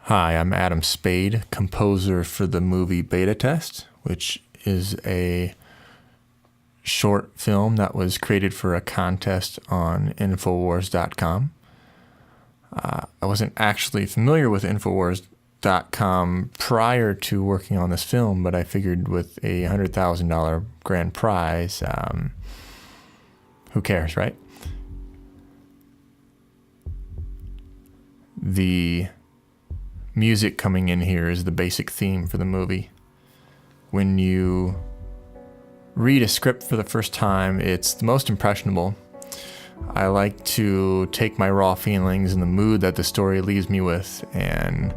Hi, I'm Adam Spade, composer for the movie Beta Test, which is a short film that was created for a contest on Infowars.com. I wasn't actually familiar with Infowars.com prior to working on this film, but I figured with a $100,000 grand prize, who cares, right? The music coming in here is the basic theme for the movie. When you read a script for the first time, it's the most impressionable. I like to take my raw feelings and the mood that the story leaves me with and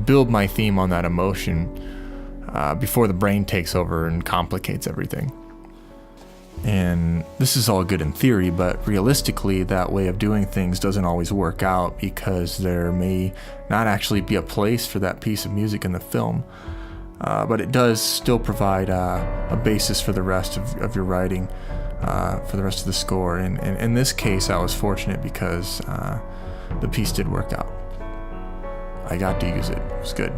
build my theme on that emotion before the brain takes over and complicates everything. And this is all good in theory, but realistically, that way of doing things doesn't always work out because there may not actually be a place for that piece of music in the film. But it does still provide a basis for the rest of your writing, for the rest of the score. And in this case, I was fortunate because the piece did work out. I got to use it. It was good.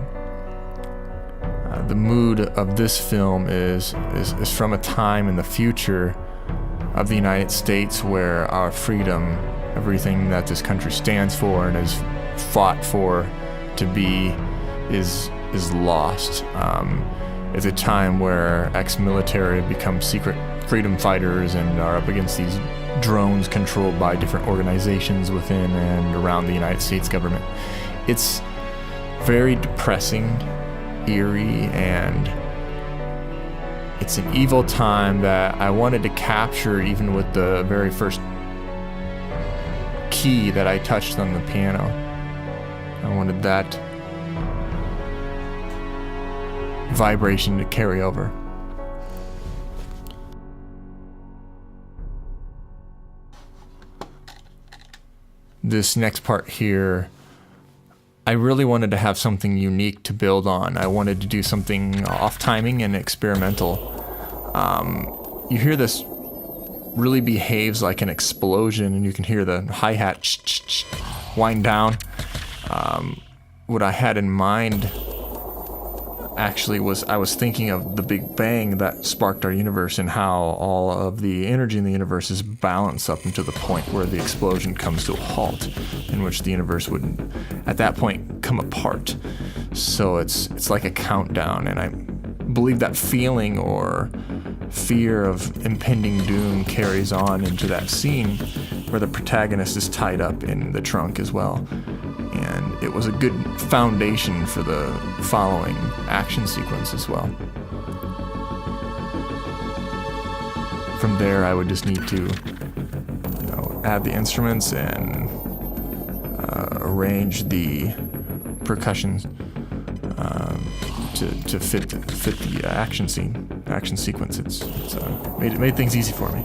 The mood of this film is from a time in the future of the United States where our freedom, everything that this country stands for and has fought for to be, is lost. It's a time where ex-military have become secret freedom fighters and are up against these drones controlled by different organizations within and around the United States government. It's very depressing, eerie, and it's an evil time that I wanted to capture even with the very first key that I touched on the piano. I wanted that vibration to carry over. This next part here, I really wanted to have something unique to build on. I wanted to do something off-timing and experimental. You hear this really behaves like an explosion, and you can hear the hi-hat wind down. What I had in mind actually was I was thinking of the Big Bang that sparked our universe and how all of the energy in the universe is balanced up until the point where the explosion comes to a halt, in which the universe would at that point come apart. So it's like a countdown, and I believe that feeling or fear of impending doom carries on into that scene where the protagonist is tied up in the trunk as well. And it was a good foundation for the following action sequence as well. From there, I would just need to, add the instruments and arrange the percussion to fit the action sequence. It's made things easy for me.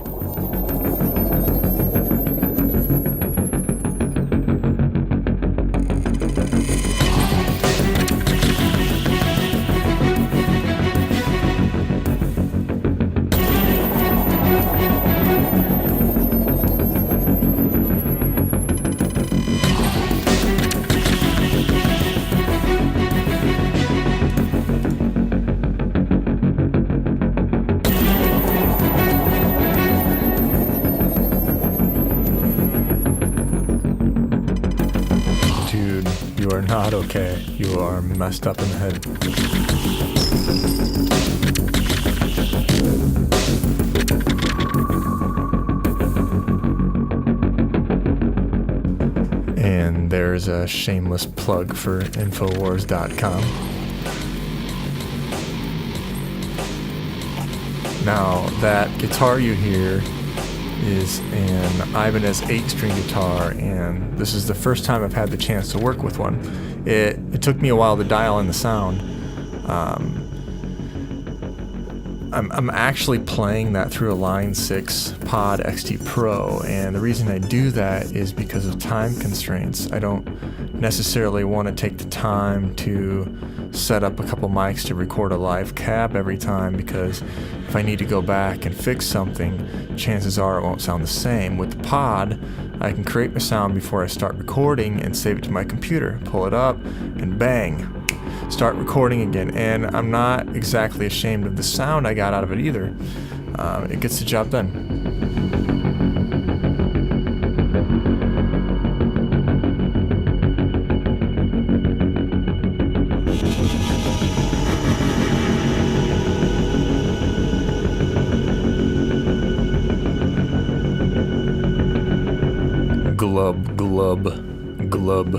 You are not okay. You are messed up in the head. And there's a shameless plug for Infowars.com. Now, that guitar you hear is an Ibanez 8-string guitar, and this is the first time I've had the chance to work with one. It took me a while to dial in the sound. I'm actually playing that through a Line 6 Pod XT Pro, and the reason I do that is because of time constraints. I don't necessarily want to take the time to set up a couple mics to record a live cab every time, because if I need to go back and fix something, chances are it won't sound the same. With the Pod, I can create my sound before I start recording and save it to my computer, pull it up, and bang, start recording again. And I'm not exactly ashamed of the sound I got out of it either. It gets the job done. Glub, glub, glub.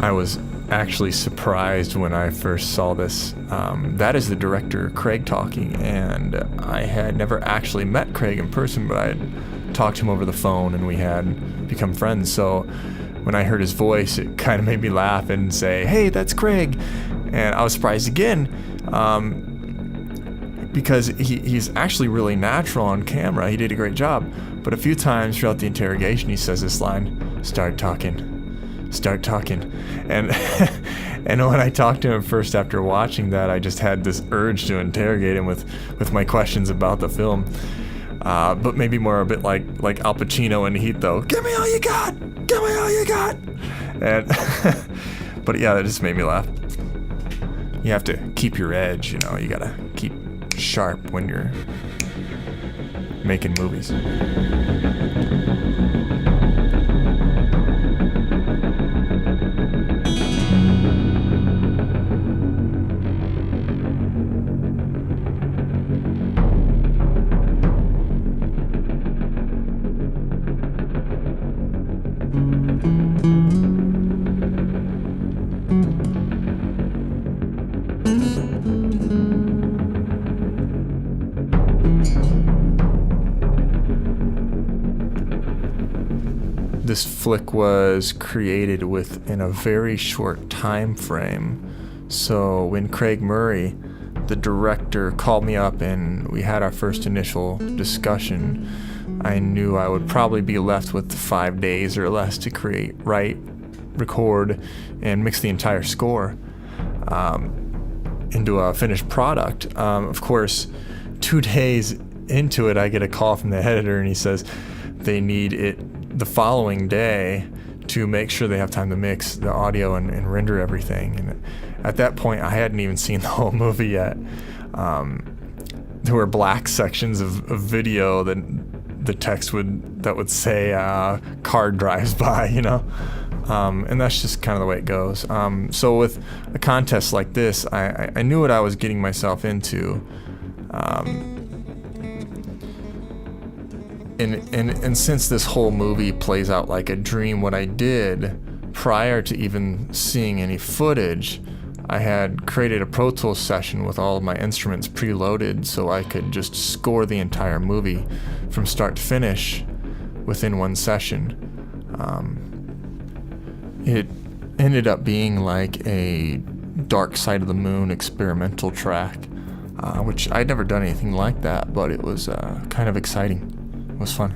I was actually surprised when I first saw this. That is the director, Craig, talking, and I had never actually met Craig in person, but I had talked to him over the phone and we had become friends. So when I heard his voice, it kind of made me laugh and say, "Hey, that's Craig." And I was surprised again, because he's actually really natural on camera. He did a great job. But a few times throughout the interrogation, he says this line, "Start talking. Start talking." And and when I talked to him first after watching that, I just had this urge to interrogate him with my questions about the film. But maybe more a bit like Al Pacino in Heat, though. "Give me all you got! Give me all you got!" And but yeah, that just made me laugh. You have to keep your edge, you know. You gotta keep sharp when you're making movies. This flick was created within a very short time frame. So when Craig Murray, the director, called me up and we had our first initial discussion, I knew I would probably be left with 5 days or less to create, write, record, and mix the entire score into a finished product. Of course, 2 days into it, I get a call from the editor and he says they need it the following day to make sure they have time to mix the audio and render everything. And at that point, I hadn't even seen the whole movie yet. There were black sections of video that the text would say "car drives by," you know. And that's just kind of the way it goes. So with a contest like this, I knew what I was getting myself into. And since this whole movie plays out like a dream, what I did prior to even seeing any footage, I had created a Pro Tools session with all of my instruments preloaded so I could just score the entire movie from start to finish within one session. It ended up being like a Dark Side of the Moon experimental track, which I'd never done anything like that, but it was kind of exciting. It was fun.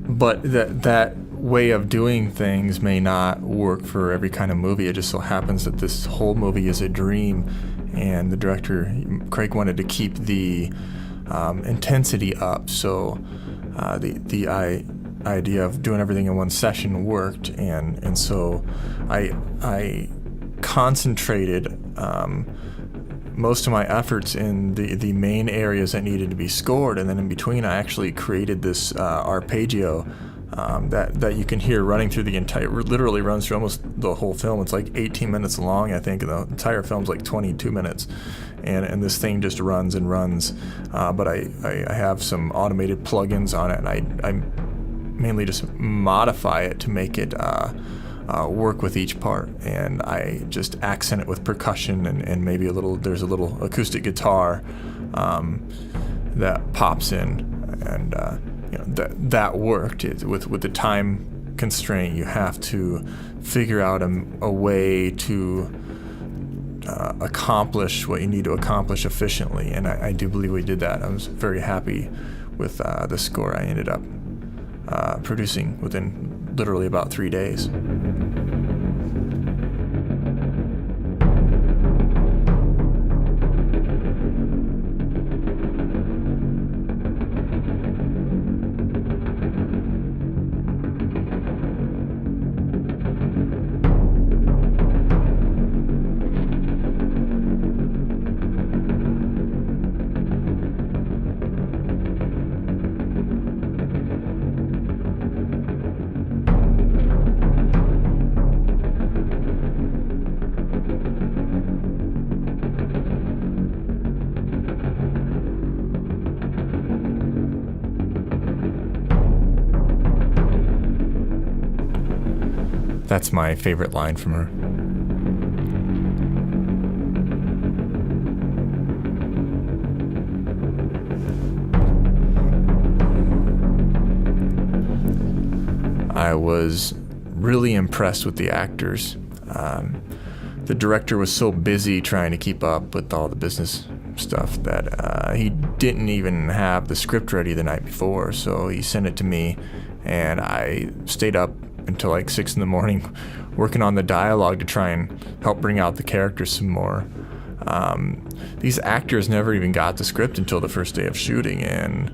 But that way of doing things may not work for every kind of movie. It just so happens that this whole movie is a dream, and the director, Craig, wanted to keep the intensity up. So the idea of doing everything in one session worked, and so I concentrated most of my efforts in the main areas that needed to be scored, and then in between I actually created this arpeggio that you can hear running through the entire, literally runs through almost the whole film. It's like 18 minutes long, I think. The entire film's like 22 minutes. And this thing just runs and runs. But I have some automated plugins on it, and I mainly just modify it to make it work with each part. And I just accent it with percussion and maybe there's a little acoustic guitar that pops in. And that worked. With the time constraint, you have to figure out a way to accomplish what you need to accomplish efficiently, and I do believe we did that. I was very happy with the score I ended up producing within literally about 3 days. That's my favorite line from her. I was really impressed with the actors. The director was so busy trying to keep up with all the business stuff that he didn't even have the script ready the night before, so he sent it to me, and I stayed up until like 6 a.m. working on the dialogue to try and help bring out the characters some more. These actors never even got the script until the first day of shooting, and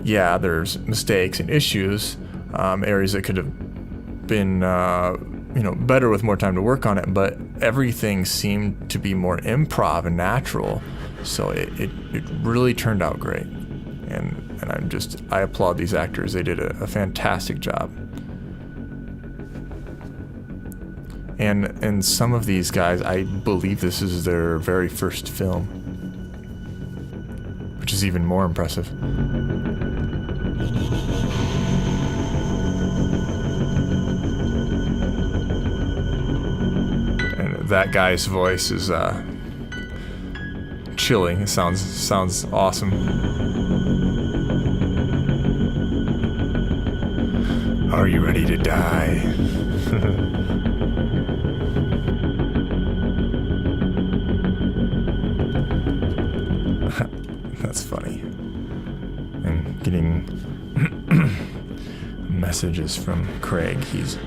yeah, there's mistakes and issues, areas that could have been better with more time to work on it, but everything seemed to be more improv and natural, so it really turned out great. And I applaud these actors. They did a fantastic job. And some of these guys, I believe this is their very first film, which is even more impressive. And that guy's voice is chilling. It sounds awesome. Are you ready to die? That's funny. And getting messages from Craig. He's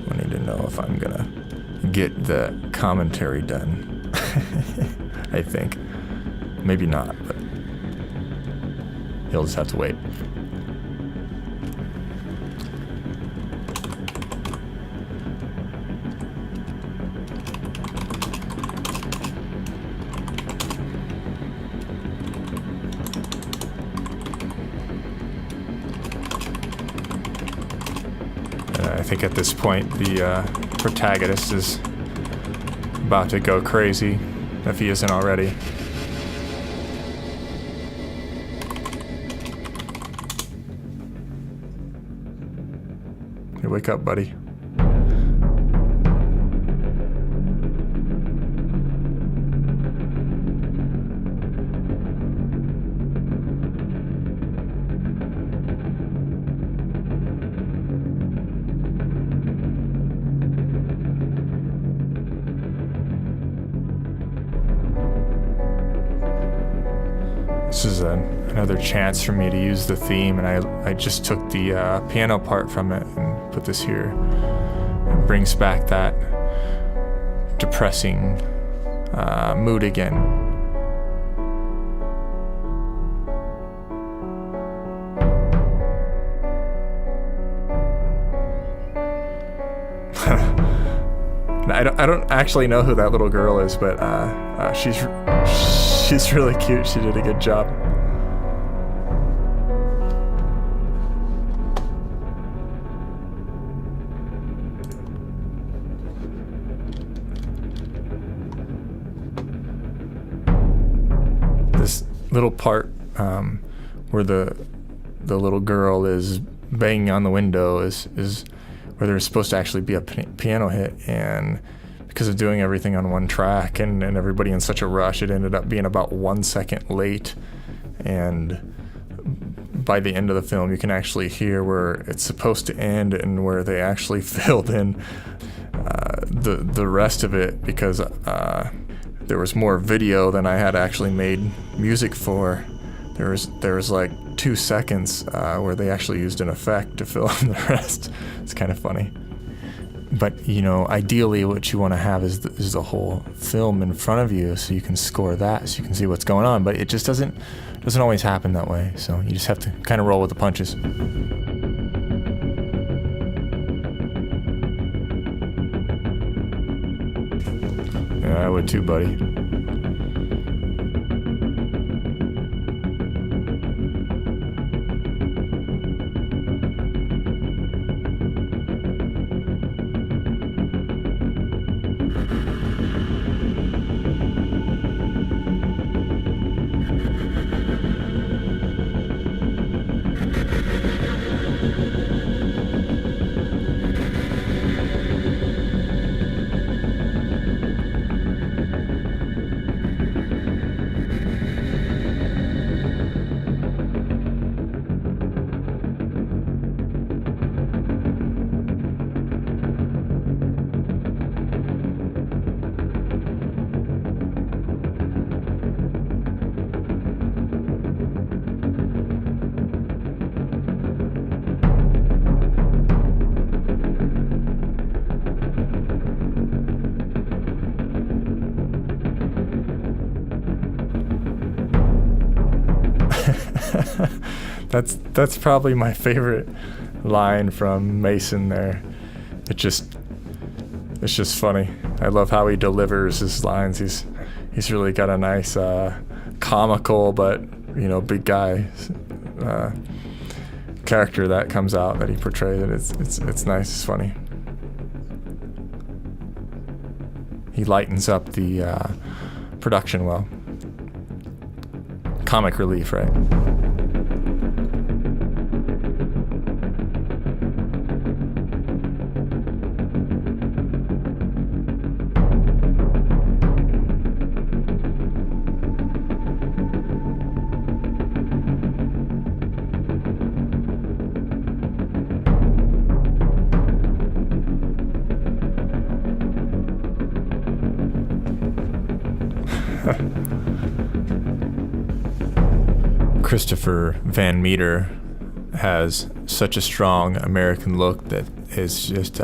wanting to know if I'm gonna get the commentary done. I think. Maybe not, but he'll just have to wait. I think at this point the protagonist is about to go crazy, if he isn't already. Hey, wake up, buddy. This is another chance for me to use the theme, and I just took the piano part from it and put this here. It brings back that depressing mood again. I don't actually know who that little girl is, but she's really cute. She did a good job. little part where the little girl is banging on the window is where there's supposed to actually be a piano hit, and because of doing everything on one track and everybody in such a rush, it ended up being about 1 second late. And by the end of the film, you can actually hear where it's supposed to end and where they actually filled in the rest of it, because there was more video than I had actually made music for. There was like 2 seconds where they actually used an effect to fill in the rest. It's kind of funny. But, you know, ideally what you want to have is the whole film in front of you, so you can score that, so you can see what's going on. But it just doesn't always happen that way, so you just have to kind of roll with the punches. Yeah, I would too, buddy. That's probably my favorite line from Mason there. It's just funny. I love how he delivers his lines. He's really got a nice comical but, you know, big guy character that comes out that he portrays. It's nice. It's funny. He lightens up the production well. Comic relief, right? Christopher Van Meter has such a strong American look that is just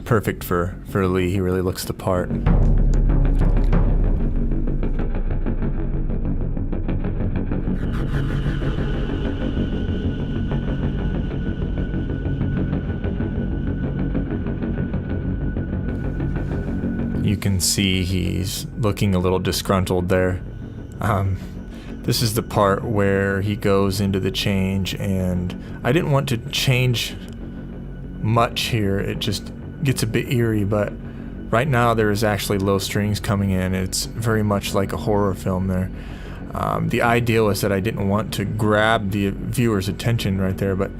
perfect for Lee. He really looks the part. You can see he's looking a little disgruntled there. This is the part where he goes into the change, and I didn't want to change much here. It just gets a bit eerie, but right now there is actually low strings coming in. It's very much like a horror film there. The idea was that I didn't want to grab the viewer's attention right there, but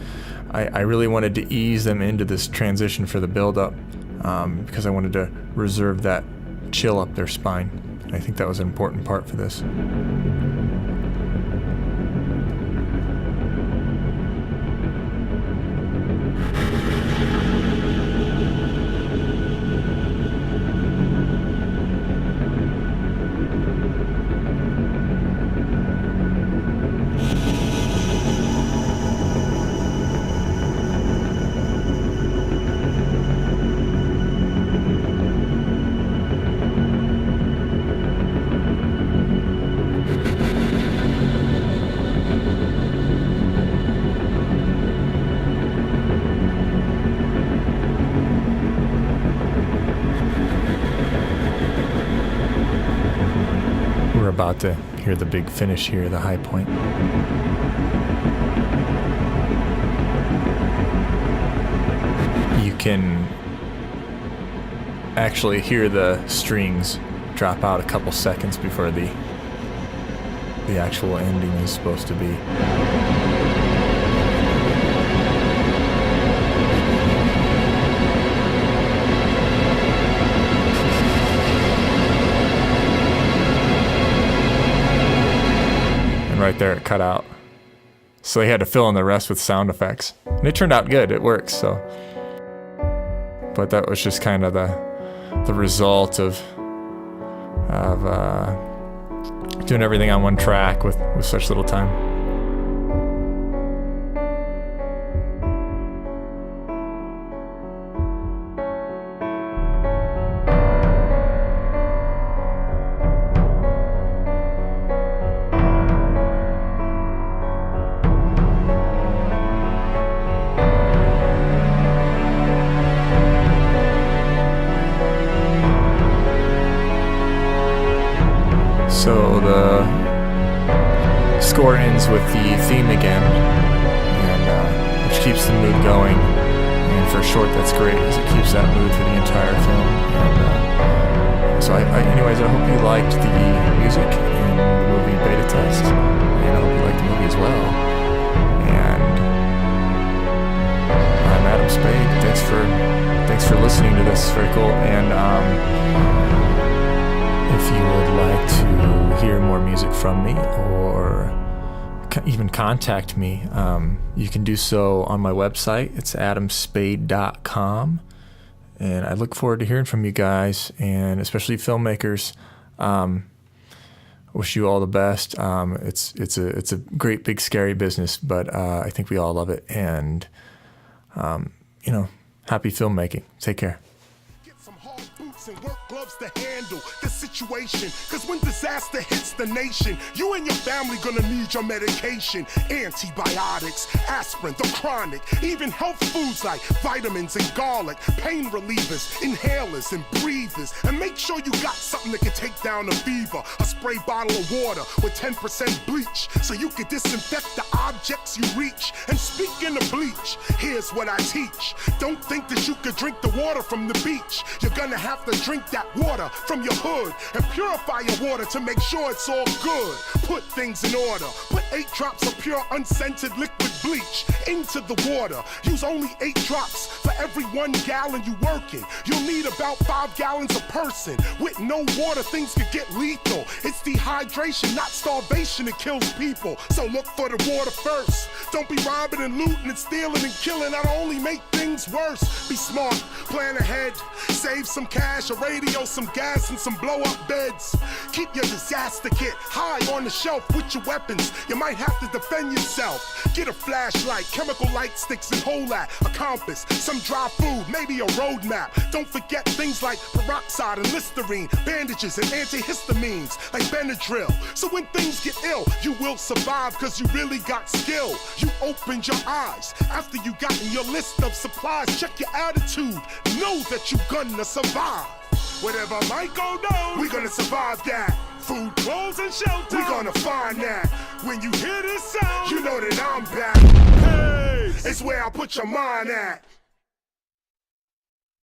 I really wanted to ease them into this transition for the build-up, because I wanted to reserve that chill up their spine. I think that was an important part for this. We're about to hear the big finish here, the high point. You can actually hear the strings drop out a couple seconds before the the actual ending is supposed to be. Right there, it cut out. So they had to fill in the rest with sound effects. And it turned out good, it works, so. But that was just kind of the result of doing everything on one track with such little time. So the score ends with the theme again, and which keeps the mood going. And for a short, that's great, as it keeps that mood for the entire film. And so, anyways, I hope you liked the music in the movie Beta Test, and I hope you liked the movie as well. And I'm Adam Spade. Thanks for listening to this. Very cool. And if you would like to hear more music from me or even contact me, you can do so on my website. It's adamspade.com. And I look forward to hearing from you guys, and especially filmmakers. Wish you all the best. It's a great, big, scary business, but I think we all love it. And, happy filmmaking. Take care. And work gloves to handle the situation, cause when disaster hits the nation, you and your family gonna need your medication. Antibiotics, aspirin, the chronic, even health foods like vitamins and garlic, pain relievers, inhalers and breathers. And make sure you got something that can take down the fever. A spray bottle of water with 10% bleach, so you can disinfect the objects you reach. And speaking of bleach, here's what I teach. Don't think that you could drink the water from the beach. You're gonna have to drink that water from your hood and purify your water to make sure it's all good. Put things in order. Put 8 drops of pure unscented liquid bleach into the water. Use only 8 drops for every 1 gallon you working. You'll need about 5 gallons a person. With no water, things could get lethal. It's dehydration, not starvation, that kills people. So look for the water first. Don't be robbing and looting and stealing and killing. That'll only make things worse. Be smart, plan ahead, save some cash, a radio, some gas, and some blow-up beds. Keep your disaster kit high on the shelf with your weapons. You might have to defend yourself. Get a flashlight, chemical light sticks and hold that, a compass, some dry food, maybe a road map. Don't forget things like peroxide and Listerine, bandages and antihistamines like Benadryl. So when things get ill, you will survive cause you really got skill. You opened your eyes after you got in your list of supplies. Check your attitude, know that you gonna survive. Whatever might go down, we gonna survive that. Food, clothes, and shelter, we gonna find that. When you hear this sound, you know that I'm back. Hey, it's where I put your mind at.